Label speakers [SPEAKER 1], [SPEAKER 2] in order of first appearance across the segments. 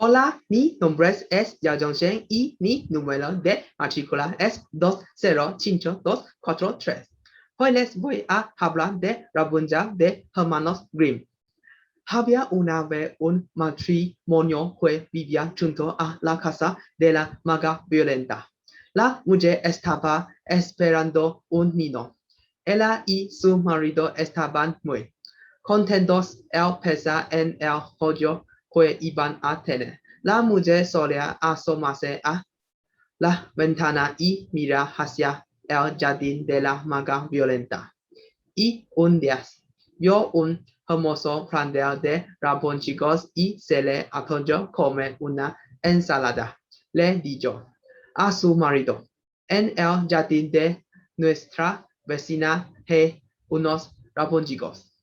[SPEAKER 1] Hola, mi nombre es Yao Zhongxen y mi número de matrícula es 2055243. Hoy les voy a hablar de Rapunzel de Hermanos Grimm. Había una vez un matrimonio que vivía junto a la casa de la maga violenta. La mujer estaba esperando un niño. Ella y su marido estaban muy contentos al pensar en el joyo que iban a tener. La mujer solía asomarse a la ventana y mirar hacia el jardín de la maga violenta. Y un día vio un hermoso plantel de raboncicos y se le antojó comer una ensalada. Le dijo a su marido, en el jardín de nuestra vecina hay unos raboncicos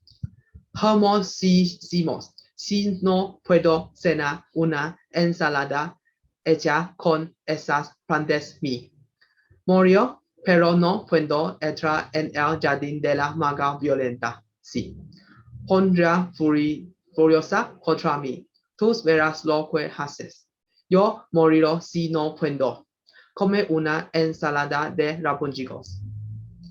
[SPEAKER 1] hermosísimos. Si no puedo cenar una ensalada hecha con esas plantas mi murió, pero no puedo entrar en el jardín de la maga violenta. Sí. Pondrá furiosa contra mí. Tú verás lo que haces. Yo moriré si no puedo. Come una ensalada de rapunchicos.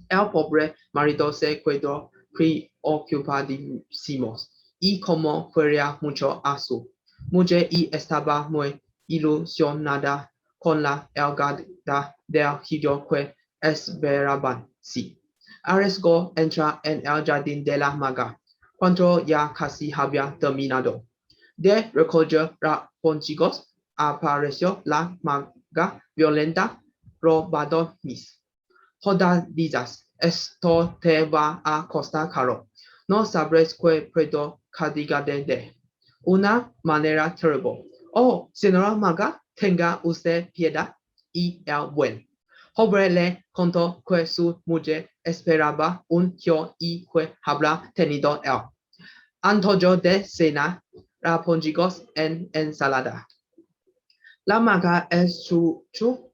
[SPEAKER 1] El pobre marido se quedó preocupadísimo y como quería mucho a su mujer y estaba muy ilusionada con la llegada del hijo que esperaban. Sí. Arriesgó entrar en el jardín de la maga, cuando ya casi había terminado de recoger raponcillos, apareció la maga violenta robando mis hortalizas. Esto te va a costar caro. No sabréis que puedo castigarte de una manera terrible. Oh, señora maga, tenga usted piedad. Y el buen joven le contó que su mujer esperaba un hijo y que había tenido el antojo de cenar raponcillos en ensalada. La maga escuchó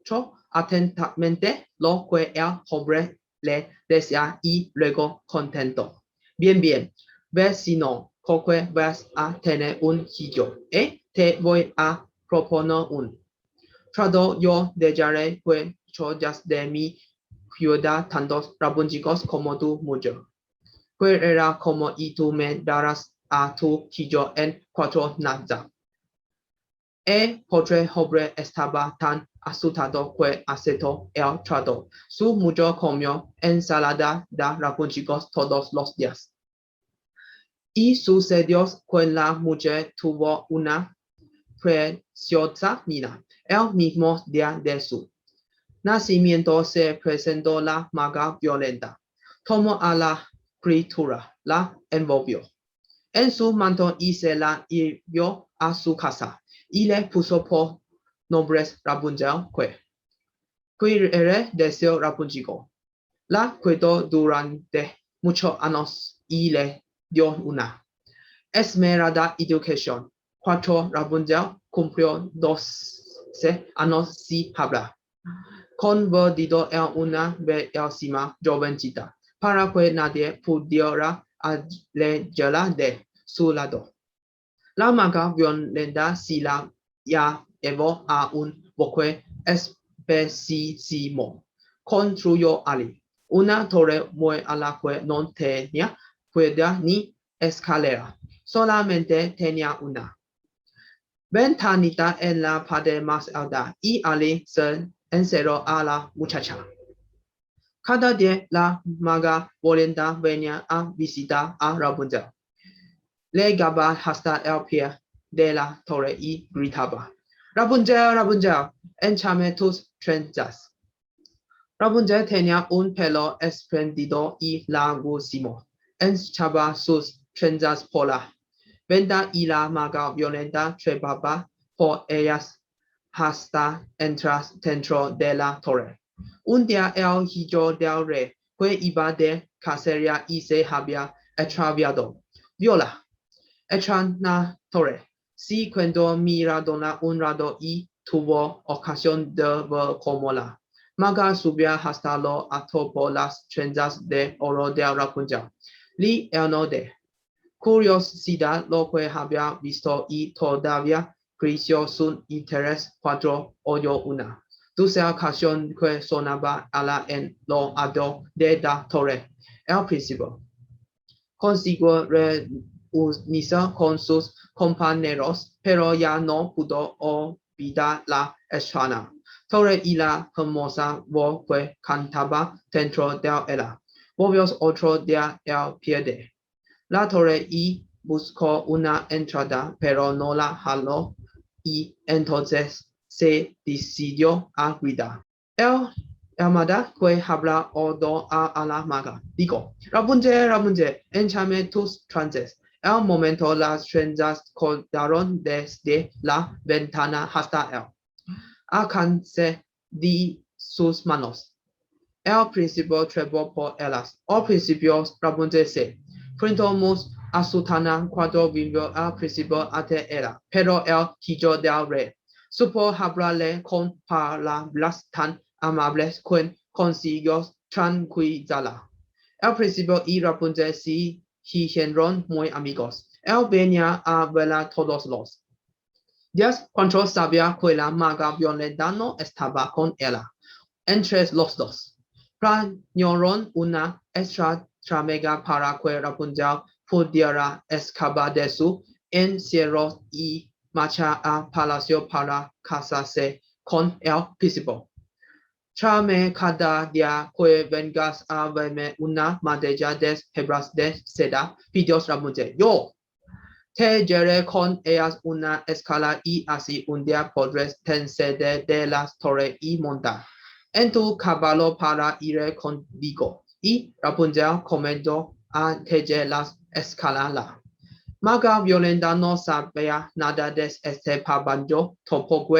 [SPEAKER 1] atentamente lo que el joven le decía y luego contento. Bien, bien, vecino, que vas a tener un hijo, te voy a proponer un trato. Yo dejaré que joyas de mi ciudad tantos raboncicos como tu mujer. Que era como y tú me darás a tu hijo en 4 nazas. El pobre joven estaba tan asustado que aceptó el trato. Su mujer comió ensalada de rapunchicos todos los días. Y sucedió que la mujer tuvo una preciosa niña. El mismo día de su nacimiento se presentó la maga violenta. Tomó a la criatura, la envolvió en su manto y se la llevó a su casa y le puso por nombres Rapunzel, que era deseo Rapunzel. La cuidó durante muchos años y le dio una esmerada educación. Cuando Rapunzel cumplió 12 años sin hablar, convertido en una bellísima jovencita, para que nadie pudiera alejarla de su lado. La maga violenta se la llevó a un bosque espesísimo. Construyó allí una torre muy alta que no tenía puerta ni escalera, solamente tenía una ventanita en la parte más alta y allí se encerró a la muchacha. Cada día la maga violenta venía a visitar a Rapunzel. Llegaba hasta el pie de la torre y gritaba: Rapunzel, Rapunzel, échame tus trenzas. Rapunzel tenía un pelo espléndido y larguísimo. Echaba sus trenzas por la venta y la maga violenta trepaba por ellas hasta entrar dentro de la torre. Un día el hijo del rey, que iba de cacería y se había extraviado, viola la torre. Sí, cuando miradona un rato y tuvo ocasión de ver cómo la maga subía hasta lo alto por las trenzas de oro de Rapunzel. Le llenó de curiosidad lo que había visto y todavía creció sun interés cuatro hoyo una. Dulce ocasión que sonaba a la en lo alto de la torre. El principio consiguió reunirse con sus compañeros, pero ya no pudo olvidar la extraña torre y la hermosa voz que cantaba dentro de ella. Volvió otro día el pierde la torre y buscó una entrada, pero no la halló y entonces se decidió a gritar. El maga que habla odo a la maga. Digo, Rapunzel, Rapunzel, échame tus trances. El momento las trenzas colgaron desde la ventana hasta él. Alcance de sus manos. El principio trepó por ellas. Al principio Rapunzel se frentamos a Sultana cuando vino al principio ante ella, pero el hijo del rey supo hablarle con palabras tan amables que consiguió tranquilizarla. El principio y Rapunzel se hicieron muy amigos. Él venía a verla todos los días cuando sabía que la maga violenta no estaba con ella. Entre los dos planearon una estrategia para que Rapunzel pudiera escapar de su encierro y marchar al palacio para casarse con el príncipe. Tráeme cada día que vengas a verme una mantilla de hebras de seda, pidió Rapunzel. Yo te llevaré con ellas una escala y así un día podrás descender de las torres y montar en tu caballo para ir contigo. Y Rapunzel comenzó a tejer las escalas. La maga violenta no sabía nada de este paballo, tampoco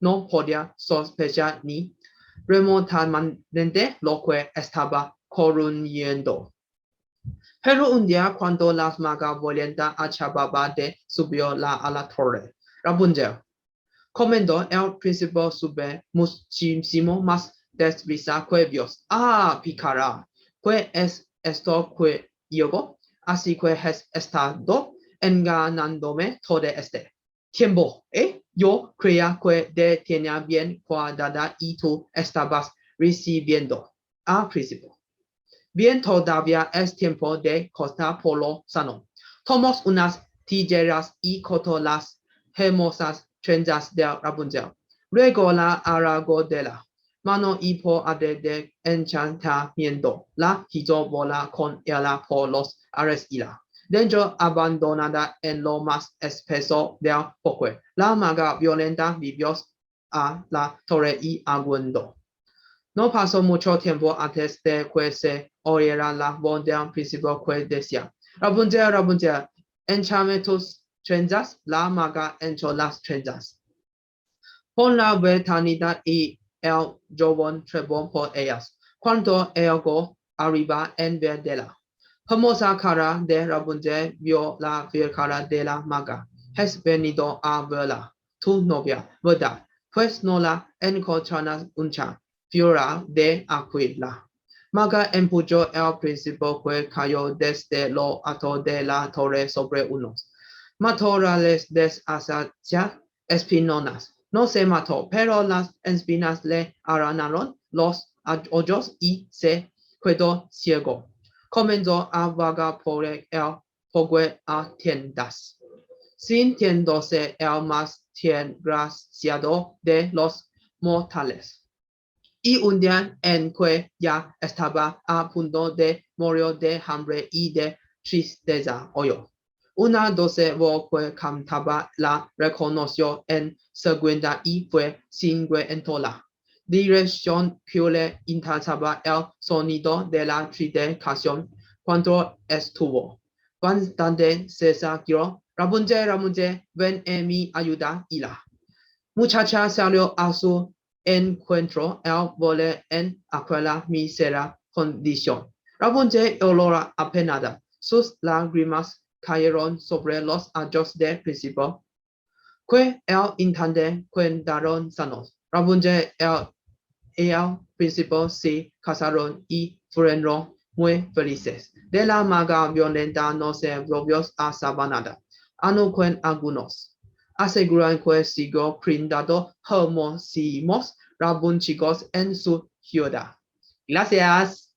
[SPEAKER 1] no podía sospechar ni remotamente lo que estaba ocurriendo. Pero un día cuando las magas violentas acababan de subir a la torre, Rapunzel comenzó el príncipe sube muchísimo más deprisa que Dios. Ah, pícara, ¿qué es esto que yo? Así que has estado engañándome todo este tiempo, ¿eh? Yo creía que te tenía bien cuadrada y tú estabas recibiendo al príncipe. Bien, todavía es tiempo de cortar por lo sano. Tomamos unas tijeras y cortó las hermosas trenzas de Rapunzel. Luego la alargó de la mano y por arte de enchantamiento la hizo volar con ella por los aires y la dentro abandonada en lo más espeso del bosque. La maga violenta vivió a la torre y aguantó. No pasó mucho tiempo antes de que se oyera la voz del príncipe que decía, Rapunzel, Rapunzel, échame tus trenzas. La maga echó las trenzas. Pon la ventanita y el joven trepó por ellas. Cuando llegó arriba en ver de la hermosa cara de Rapunzel, vio la fiel cara de la maga. Has venido a verla, tu novia, ¿verdad? Pues no la encontrarás mucha figura de aquila. Maga empujó el príncipe que cayó desde lo alto de la torre sobre unos matorrales de acacia espinonas. No se mató, pero las espinas le arañaron los ojos y se quedó ciego. Comenzó a vagar por el bosque a tiendas, sintiéndose el más desgraciado de los mortales. Y un día en que ya estaba a punto de morir de hambre y de tristeza, oyó una dulce voz que cantaba, la reconoció en seguida y fue siguiendo la dirección que le interesaba el sonido de la triste canción. Cuando estuvo bastante seguro, Rapunzel, Rapunzel, ven en mi ayuda, y la muchacha salió a su encuentro. El volé en aquella mísera condición. Rapunzel olora apenada. Sus lágrimas cayeron sobre los ojos del príncipe, que el instante quedaron sanos. Rapunzel y el príncipe se casaron y fueron muy felices. De la maga violenta no se volvió a saber nada. Algunos aseguran que sigo brindando hermosimos rabón chicos en su ciudad. Gracias.